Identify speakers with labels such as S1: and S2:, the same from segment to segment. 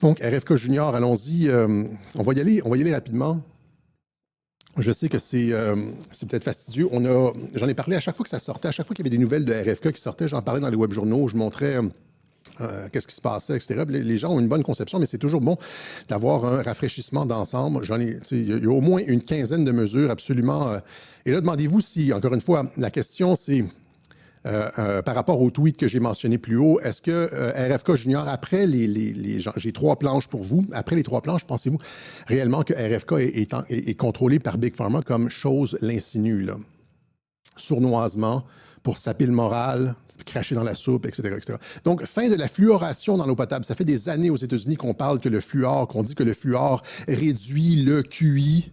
S1: Donc, RFK Junior, allons-y. On va y aller rapidement. Je sais que c'est peut-être fastidieux. J'en ai parlé à chaque fois que ça sortait, à chaque fois qu'il y avait des nouvelles de RFK qui sortaient, j'en parlais dans les web journaux, je montrais qu'est-ce qui se passait, etc. Les gens ont une bonne conception, mais c'est toujours bon d'avoir un rafraîchissement d'ensemble. Il y a au moins une quinzaine de mesures absolument. Et là, demandez-vous si, encore une fois, la question c'est par rapport au tweet que j'ai mentionné plus haut, est-ce que RFK Junior, après j'ai 3 planches pour vous, après les 3 planches, pensez-vous réellement que RFK est contrôlé par Big Pharma comme chose l'insinue, là? Sournoisement, pour saper le moral, cracher dans la soupe, etc., etc. Donc, fin de la fluoration dans l'eau potable. Ça fait des années aux États-Unis qu'on dit que le fluor réduit le QI.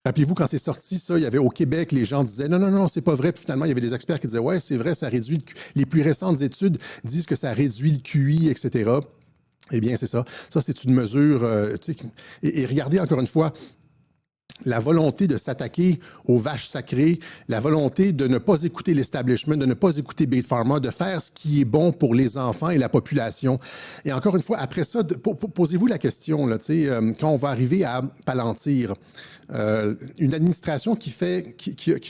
S1: Rappelez-vous, quand c'est sorti, ça, il y avait au Québec, les gens disaient non, non, non, c'est pas vrai. Puis finalement, il y avait des experts qui disaient ouais, c'est vrai, ça réduit le QI. Les plus récentes études disent que ça réduit le QI, etc. Eh bien, c'est ça. Ça, c'est une mesure. Et regardez encore une fois, la volonté de s'attaquer aux vaches sacrées, la volonté de ne pas écouter l'establishment, de ne pas écouter Big Pharma, de faire ce qui est bon pour les enfants et la population. Et encore une fois, après ça, posez-vous la question, là, quand on va arriver à Palantir, une administration qui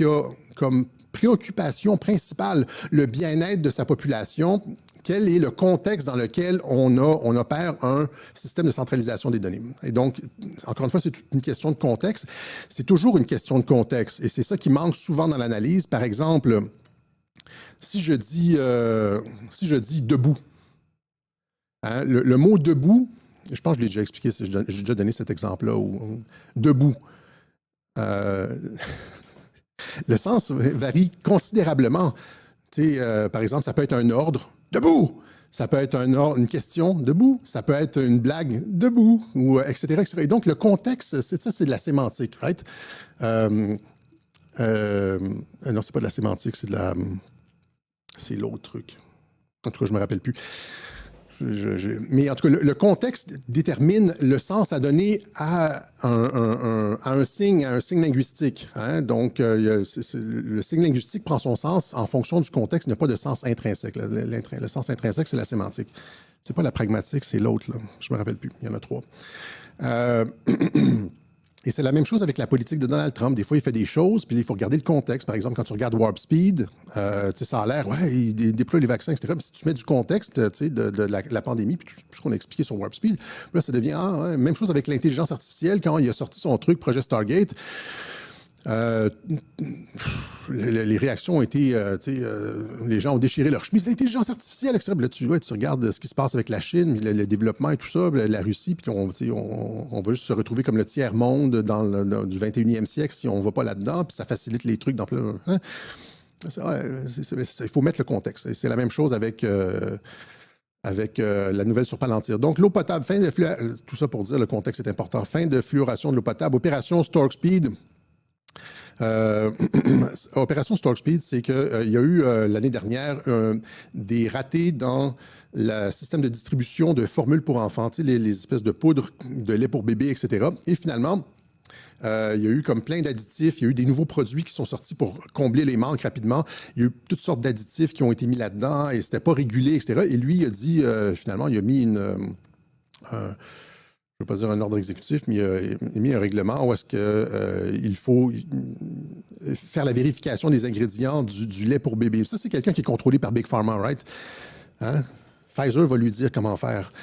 S1: a comme préoccupation principale le bien-être de sa population. Quel est le contexte dans lequel on opère un système de centralisation des données? Et donc, encore une fois, c'est une question de contexte. C'est toujours une question de contexte. Et c'est ça qui manque souvent dans l'analyse. Par exemple, si je dis debout, hein, le mot debout, je pense que je l'ai déjà expliqué, j'ai déjà donné cet exemple-là, debout. Le sens varie considérablement. Par exemple, ça peut être un ordre, debout. Ça peut être une question, debout. Ça peut être une blague, debout, ou etc., etc. Et donc, le contexte, c'est de la sémantique, right? Non, c'est pas de la sémantique, c'est l'autre truc. En tout cas, je me rappelle plus. Mais en tout cas, le contexte détermine le sens à donner à un signe linguistique. Hein? Donc, le signe linguistique prend son sens en fonction du contexte. Il n'y a pas de sens intrinsèque. Le sens intrinsèque, c'est la sémantique. C'est pas la pragmatique, c'est l'autre. Je me rappelle plus. Il y en a 3. Et c'est la même chose avec la politique de Donald Trump. Des fois, il fait des choses, puis il faut regarder le contexte. Par exemple, quand tu regardes Warp Speed, ça a l'air, ouais, il déploie les vaccins, etc. Mais si tu mets du contexte de la pandémie, puis tout ce qu'on a expliqué sur Warp Speed, là, ça devient, ouais, même chose avec l'intelligence artificielle. Quand il a sorti son truc, Projet Stargate, les réactions ont été, les gens ont déchiré leur chemise. L'intelligence artificielle, etc. Là, tu regardes ce qui se passe avec la Chine, le développement et tout ça, la Russie, puis on va juste se retrouver comme le tiers-monde du 21e siècle si on ne va pas là-dedans, puis ça facilite les trucs. Hein? Il faut mettre le contexte. C'est la même chose avec la nouvelle sur Palantir. Donc, l'eau potable, tout ça pour dire le contexte est important. Fin de fluoration de l'eau potable. Opération Stork Speed. Opération Stork Speed, c'est qu'il y a eu l'année dernière des ratés dans le système de distribution de formules pour enfants, les espèces de poudres de lait pour bébé, etc. Et finalement, il y a eu comme plein d'additifs, il y a eu des nouveaux produits qui sont sortis pour combler les manques rapidement. Il y a eu toutes sortes d'additifs qui ont été mis là-dedans et c'était pas régulé, etc. Et lui, il a dit, finalement, il a mis je ne veux pas dire un ordre exécutif, mais il a mis un règlement où est-ce qu'il faut faire la vérification des ingrédients du lait pour bébé. Ça, c'est quelqu'un qui est contrôlé par Big Pharma, right? Hein? Pfizer va lui dire comment faire.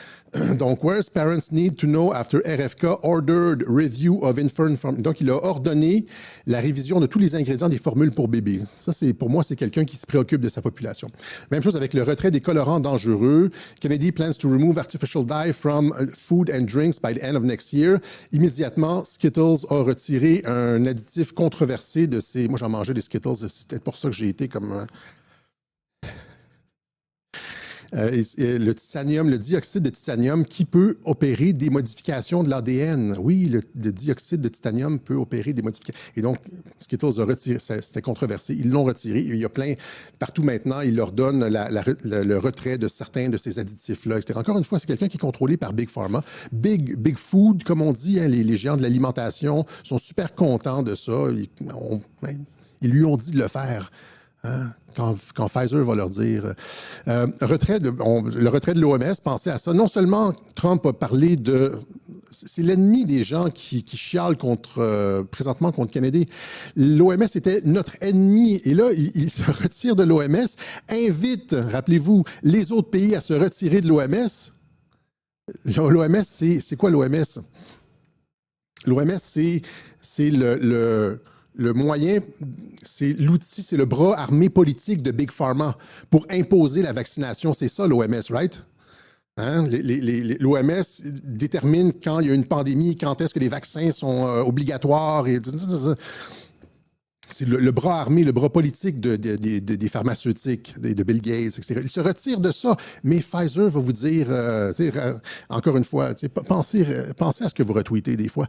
S1: Donc, whereas parents need to know after RFK ordered review of infant formula. Donc, il a ordonné la révision de tous les ingrédients des formules pour bébé. Ça, pour moi, c'est quelqu'un qui se préoccupe de sa population. Même chose avec le retrait des colorants dangereux. Kennedy plans to remove artificial dye from food and drinks by the end of next year. Immédiatement, Skittles a retiré un additif controversé de ces... Moi, j'en mangeais des Skittles. C'est peut-être pour ça que j'ai été comme... le titanium, le dioxyde de titanium qui peut opérer des modifications de l'ADN. Oui, le dioxyde de titanium peut opérer des modifications. Et donc, Skittles a retiré, c'était controversé, ils l'ont retiré. Il y a plein, partout maintenant, ils leur donnent le retrait de certains de ces additifs-là, etc. Encore une fois, c'est quelqu'un qui est contrôlé par Big Pharma. Big Food, comme on dit, hein, les géants de l'alimentation sont super contents de ça. Ils lui ont dit de le faire. Hein? Quand Pfizer va leur dire le retrait de l'OMS, pensez à ça. Non seulement Trump a parlé de... C'est l'ennemi des gens qui chialent présentement contre Kennedy. L'OMS était notre ennemi. Et là, il se retire de l'OMS, invite, rappelez-vous, les autres pays à se retirer de l'OMS. L'OMS, c'est quoi l'OMS? L'OMS, c'est le moyen, c'est l'outil, c'est le bras armé politique de Big Pharma pour imposer la vaccination. C'est ça l'OMS, right? Hein? L'OMS détermine quand il y a une pandémie, quand est-ce que les vaccins sont obligatoires. C'est le bras armé, le bras politique des pharmaceutiques, de Bill Gates, etc. Il se retire de ça, mais Pfizer va vous dire, encore une fois, pensez à ce que vous retweetez des fois.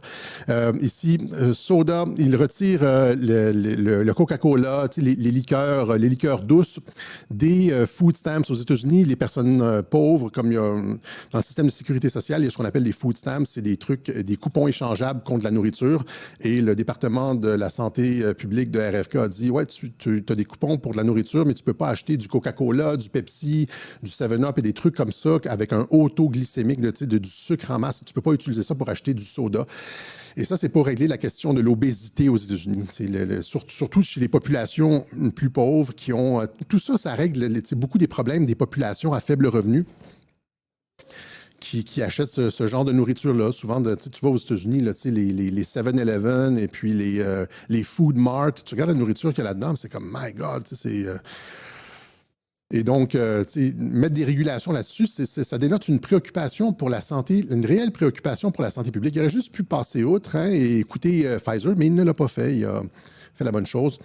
S1: Ici, soda, il retire le Coca-Cola, les liqueurs douces, des food stamps aux États-Unis. Les personnes pauvres, comme il y a dans le système de sécurité sociale, il y a ce qu'on appelle des food stamps, c'est des trucs, des coupons échangeables contre la nourriture. Et le département de la santé publique de RFK a dit, ouais, tu as des coupons pour de la nourriture, mais tu ne peux pas acheter du Coca-Cola, du Pepsi, du 7-Up et des trucs comme ça avec un haut taux glycémique du sucre en masse. Tu ne peux pas utiliser ça pour acheter du soda. Et ça, c'est pour régler la question de l'obésité aux États-Unis. Surtout chez les populations plus pauvres qui ont... tout ça, ça règle beaucoup des problèmes des populations à faible revenu qui achètent ce genre de nourriture-là. Souvent, tu vas aux États-Unis, là, les 7-Eleven et puis les Food Mart, tu regardes la nourriture qu'il y a là-dedans, c'est comme, my God, c'est... Et donc, mettre des régulations là-dessus, ça dénote une préoccupation pour la santé, une réelle préoccupation pour la santé publique. Il aurait juste pu passer outre et écouter Pfizer, mais il ne l'a pas fait. Il a fait la bonne chose.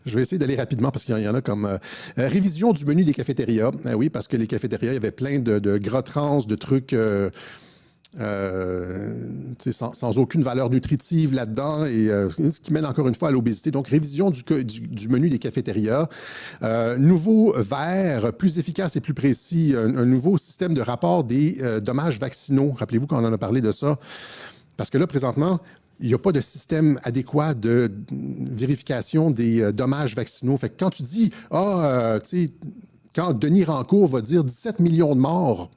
S1: Je vais essayer d'aller rapidement parce qu'il y en a comme révision du menu des cafétérias. Oui, parce que les cafétérias, il y avait plein de gras trans, de trucs sans aucune valeur nutritive là-dedans et ce qui mène encore une fois à l'obésité. Donc, révision du menu des cafétérias. Nouveau verre, plus efficace et plus précis. Un nouveau système de rapport des dommages vaccinaux. Rappelez-vous qu'on en a parlé de ça. Parce que là, présentement, il n'y a pas de système adéquat de vérification des dommages vaccinaux. Fait que quand tu dis, quand Denis Rancourt va dire 17 millions de morts,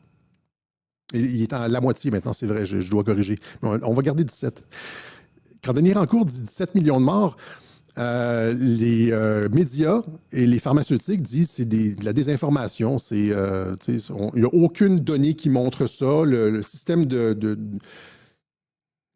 S1: et il est à la moitié maintenant, c'est vrai, je dois corriger, mais on va garder 17. Quand Denis Rancourt dit 17 millions de morts, les médias et les pharmaceutiques disent que c'est de la désinformation. Il n'y a aucune donnée qui montre ça. Le système de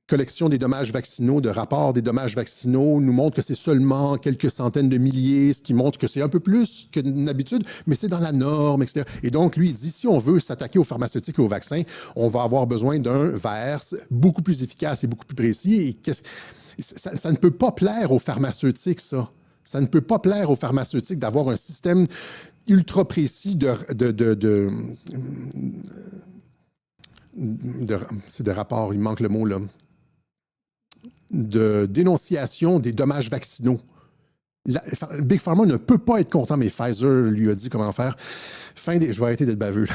S1: collection des dommages vaccinaux, de rapport des dommages vaccinaux nous montre que c'est seulement quelques centaines de milliers, ce qui montre que c'est un peu plus que d'habitude, mais c'est dans la norme, etc. Et donc, lui, il dit, si on veut s'attaquer aux pharmaceutiques et aux vaccins, on va avoir besoin d'un verre beaucoup plus efficace et beaucoup plus précis. Et ça ne peut pas plaire aux pharmaceutiques, ça. Ça ne peut pas plaire aux pharmaceutiques d'avoir un système ultra précis c'est de rapport, il manque le mot là, de dénonciation des dommages vaccinaux. Big Pharma ne peut pas être content, mais Pfizer lui a dit comment faire. Je vais arrêter d'être baveux.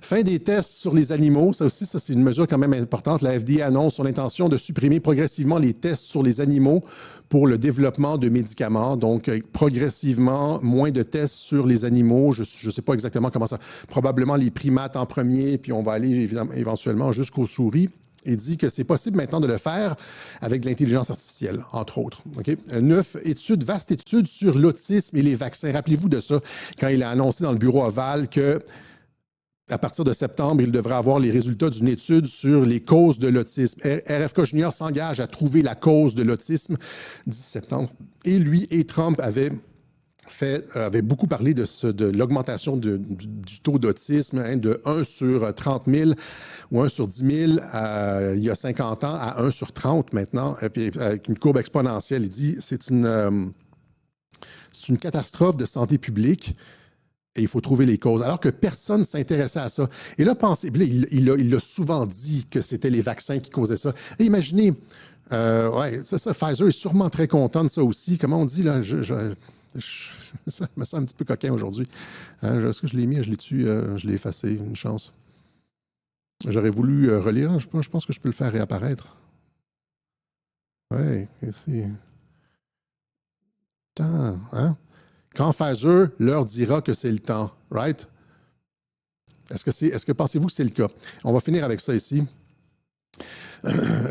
S1: Fin des tests sur les animaux, ça aussi, c'est une mesure quand même importante. La FDA annonce son intention de supprimer progressivement les tests sur les animaux pour le développement de médicaments. Donc, progressivement, moins de tests sur les animaux. Je ne sais pas exactement comment ça... Probablement les primates en premier, puis on va aller éventuellement jusqu'aux souris. Il dit que c'est possible maintenant de le faire avec de l'intelligence artificielle, entre autres. Okay? 9 études, vaste étude sur l'autisme et les vaccins. Rappelez-vous de ça quand il a annoncé dans le bureau ovale que à partir de septembre, il devrait avoir les résultats d'une étude sur les causes de l'autisme. RFK Junior s'engage à trouver la cause de l'autisme d'ici septembre. Et lui et Trump avaient beaucoup parlé de l'augmentation du taux d'autisme, de 1 sur 30 000 ou 1 sur 10 000 il y a 50 ans à 1 sur 30 maintenant, puis avec une courbe exponentielle. Il dit c'est une catastrophe de santé publique. Et il faut trouver les causes, alors que personne ne s'intéressait à ça. Et là, il l'a souvent dit que c'était les vaccins qui causaient ça. Et imaginez, Pfizer est sûrement très content de ça aussi. Comment on dit, là? Ça me sent un petit peu coquin aujourd'hui. Est-ce que je l'ai mis? Je l'ai tué? Je l'ai effacé, une chance. J'aurais voulu relire. Je pense que je peux le faire réapparaître. Oui, ici. Temps, hein? Quand Pfizer leur dira que c'est le temps, right? Est-ce que pensez-vous que c'est le cas? On va finir avec ça ici.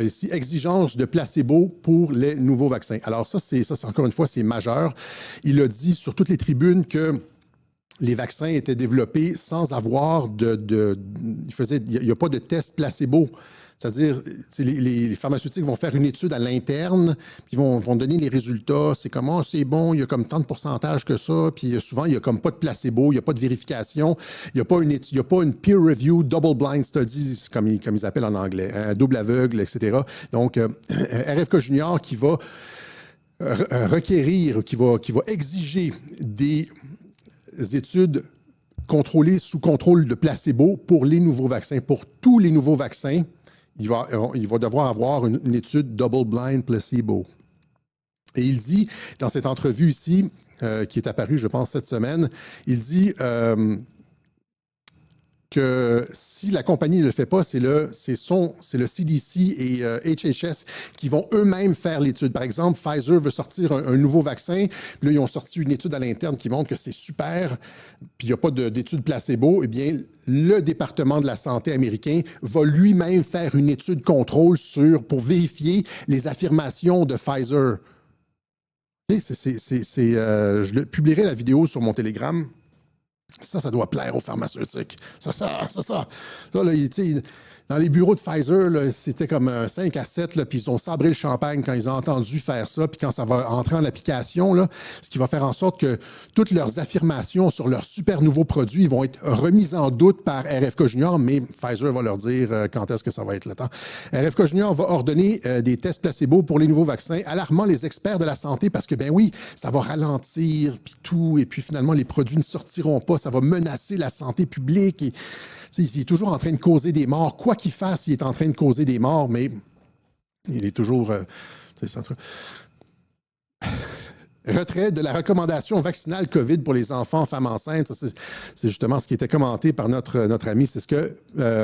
S1: Ici, exigence de placebo pour les nouveaux vaccins. Alors ça, c'est encore une fois, c'est majeur. Il a dit sur toutes les tribunes que les vaccins étaient développés sans avoir il n'y a pas de test placebo. C'est-à-dire, les pharmaceutiques vont faire une étude à l'interne, puis vont donner les résultats. C'est comme, oh, c'est bon, il y a comme tant de pourcentage que ça, puis souvent, il n'y a comme pas de placebo, il n'y a pas de vérification, il n'y a pas une peer review, double blind studies, comme ils appellent en anglais, un double aveugle, etc. Donc, RFK Junior qui va requérir, qui va exiger des études contrôlées sous contrôle de placebo pour les nouveaux vaccins, pour tous les nouveaux vaccins. Il va devoir avoir une étude double-blind placebo. Et il dit, dans cette entrevue ici, qui est apparue, je pense, cette semaine, il dit que si la compagnie ne le fait pas, c'est le CDC et HHS qui vont eux-mêmes faire l'étude. Par exemple, Pfizer veut sortir un nouveau vaccin. Là, ils ont sorti une étude à l'interne qui montre que c'est super, puis il n'y a pas d'étude placebo. Eh bien, le département de la santé américain va lui-même faire une étude contrôle pour vérifier les affirmations de Pfizer. Je publierai la vidéo sur mon Telegram. Ça doit plaire aux pharmaceutiques. Ça. Là, dans les bureaux de Pfizer, là, c'était comme 5 à 7, là, puis ils ont sabré le champagne quand ils ont entendu faire ça, puis quand ça va entrer en application, là, ce qui va faire en sorte que toutes leurs affirmations sur leurs super nouveaux produits vont être remises en doute par RFK Junior, mais Pfizer va leur dire quand est-ce que ça va être le temps. RFK Junior va ordonner des tests placebo pour les nouveaux vaccins, alarmant les experts de la santé parce que, ben oui, ça va ralentir, puis tout, et puis finalement, les produits ne sortiront pas, ça va menacer la santé publique. Et, il est toujours en train de causer des morts. Quoi qu'il fasse, il est en train de causer des morts, mais il est toujours... Retrait de la recommandation vaccinale COVID pour les enfants, femmes enceintes. C'est justement ce qui était commenté par notre ami. C'est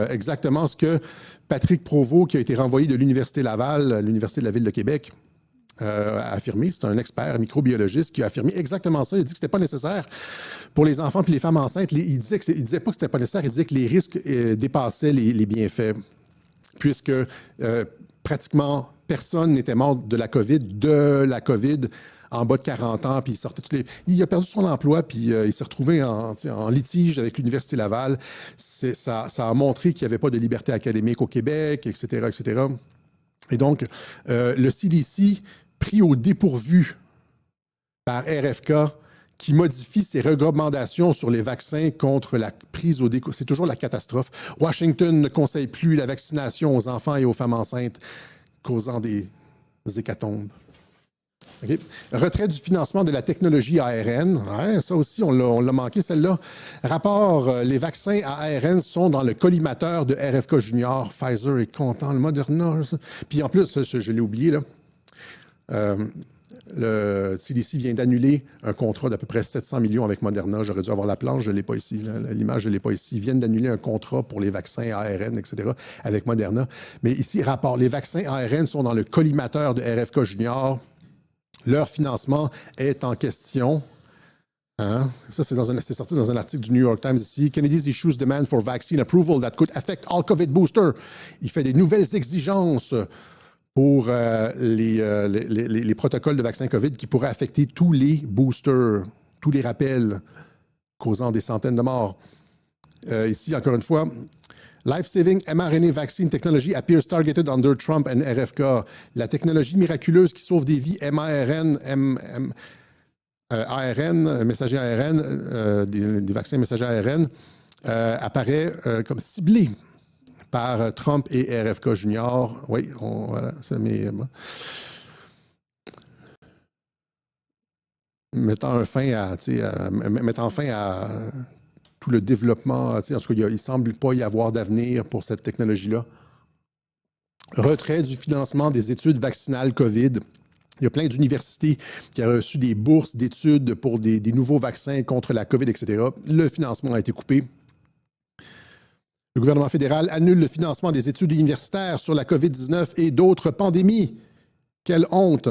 S1: exactement ce que Patrick Provost, qui a été renvoyé de l'Université Laval, l'Université de la Ville de Québec, a affirmé. C'est un expert microbiologiste qui a affirmé exactement ça. Il a dit que ce n'était pas nécessaire pour les enfants et les femmes enceintes. Il disait pas que ce n'était pas nécessaire. Il disait que les risques dépassaient les bienfaits, puisque pratiquement personne n'était mort de la COVID en bas de 40 ans, puis il a perdu son emploi, puis il s'est retrouvé en litige avec l'Université Laval. Ça a montré qu'il n'y avait pas de liberté académique au Québec, etc., etc. Et donc, le CDC, pris au dépourvu par RFK, qui modifie ses recommandations sur les vaccins contre la prise au dépourvu. C'est toujours la catastrophe. Washington ne conseille plus la vaccination aux enfants et aux femmes enceintes, causant des hécatombes. Okay. Retrait du financement de la technologie ARN. Ouais, ça aussi, on l'a manqué, celle-là. Rapport, les vaccins à ARN sont dans le collimateur de RFK Junior. Pfizer est content, le Moderna. Puis en plus, je l'ai oublié, là. Le CDC vient d'annuler un contrat d'à peu près 700 millions avec Moderna. J'aurais dû avoir la planche, je ne l'ai pas ici. L'image, je ne l'ai pas ici. Ils viennent d'annuler un contrat pour les vaccins ARN, etc., avec Moderna. Mais ici, rapport, les vaccins ARN sont dans le collimateur de RFK Junior. Leur financement est en question. Hein? Ça, c'est sorti dans un article du New York Times ici. Kennedy's issues demand for vaccine approval that could affect all COVID boosters. Il fait des nouvelles exigences pour les protocoles de vaccins COVID qui pourraient affecter tous les boosters, tous les rappels, causant des centaines de morts. Ici, encore une fois, life-saving mRNA vaccine technology appears targeted under Trump and RFK. La technologie miraculeuse qui sauve des vies, ARN, messager ARN, des vaccins messagers ARN, apparaît comme ciblée par Trump et RFK Junior. Oui, voilà, c'est mettant fin à tout le développement. En tout cas, il ne semble pas y avoir d'avenir pour cette technologie-là. Retrait du financement des études vaccinales COVID. Il y a plein d'universités qui ont reçu des bourses d'études pour des nouveaux vaccins contre la COVID, etc. Le financement a été coupé. Le gouvernement fédéral annule le financement des études universitaires sur la COVID-19 et d'autres pandémies. Quelle honte!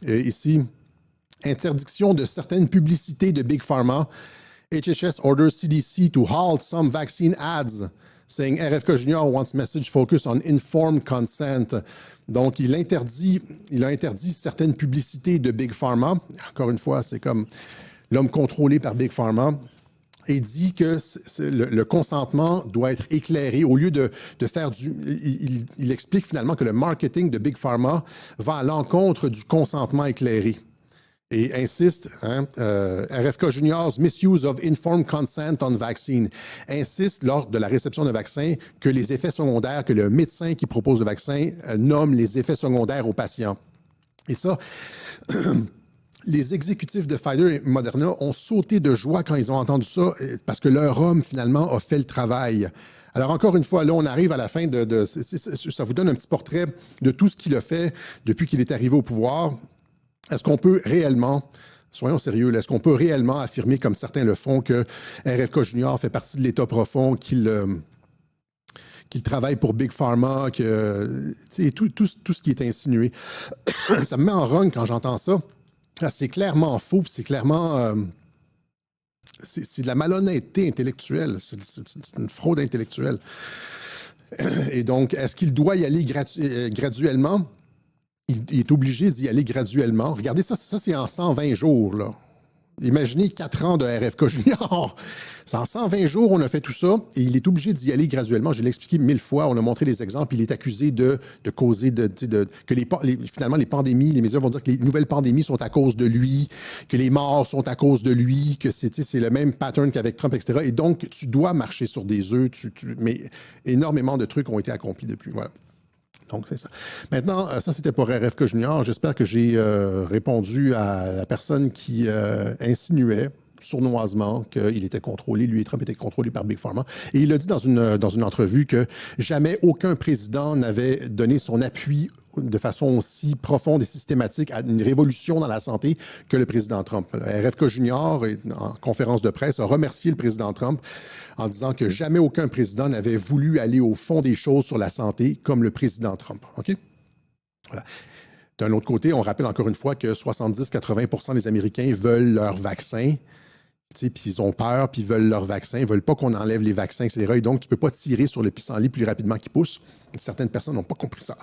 S1: Et ici, Interdiction de certaines publicités de Big Pharma. HHS orders CDC to halt some vaccine ads, saying RFK Jr. wants message focus on informed consent. Donc, il a interdit certaines publicités de Big Pharma. Encore une fois, c'est comme l'homme contrôlé par Big Pharma. Et dit que le consentement doit être éclairé. Au lieu de faire du... Il explique finalement que le marketing de Big Pharma va à l'encontre du consentement éclairé. Et insiste, RFK Junior's misuse of informed consent on vaccine, insiste lors de la réception de vaccin que les effets secondaires, que le médecin qui propose le vaccin nomme les effets secondaires aux patients. Et ça, les exécutifs de Pfizer et Moderna ont sauté de joie quand ils ont entendu ça parce que leur homme, finalement, a fait le travail. Alors, encore une fois, là, on arrive à la fin ça vous donne un petit portrait de tout ce qu'il a fait depuis qu'il est arrivé au pouvoir. Est-ce qu'on peut réellement, soyons sérieux, est-ce qu'on peut réellement affirmer, comme certains le font, que RFK Jr. fait partie de l'État profond, qu'il travaille pour Big Pharma, que tout ce qui est insinué. Ça me met en rogne quand j'entends ça. C'est clairement faux, c'est clairement... c'est de la malhonnêteté intellectuelle, c'est une fraude intellectuelle. Et donc, est-ce qu'il doit y aller graduellement? Il est obligé d'y aller graduellement. Regardez ça c'est en 120 jours, là. Imaginez 4 ans de RFK Junior. C'est en 120 jours, on a fait tout ça et il est obligé d'y aller graduellement. Je l'ai expliqué 1000 fois, on a montré des exemples. Il est accusé de causer que finalement les pandémies, les médias vont dire que les nouvelles pandémies sont à cause de lui, que les morts sont à cause de lui, que c'est le même pattern qu'avec Trump, etc. Et donc, tu dois marcher sur des œufs, mais énormément de trucs ont été accomplis depuis. Voilà. Donc, c'est ça. Maintenant, ça, c'était pour RFK Junior. J'espère que j'ai répondu à la personne qui insinuait sournoisement qu'il était contrôlé, lui et Trump étaient contrôlés par Big Pharma. Et il a dit dans une entrevue que jamais aucun président n'avait donné son appui de façon aussi profonde et systématique à une révolution dans la santé que le président Trump. RFK Junior, en conférence de presse, a remercié le président Trump en disant que jamais aucun président n'avait voulu aller au fond des choses sur la santé comme le président Trump. OK? Voilà. D'un autre côté, on rappelle encore une fois que 70-80% des Américains veulent leur vaccin. Puis ils ont peur, puis ils veulent leur vaccin, ils ne veulent pas qu'on enlève les vaccins, etc. Et donc, tu ne peux pas tirer sur le pissenlit plus rapidement qu'il pousse. Certaines personnes n'ont pas compris ça.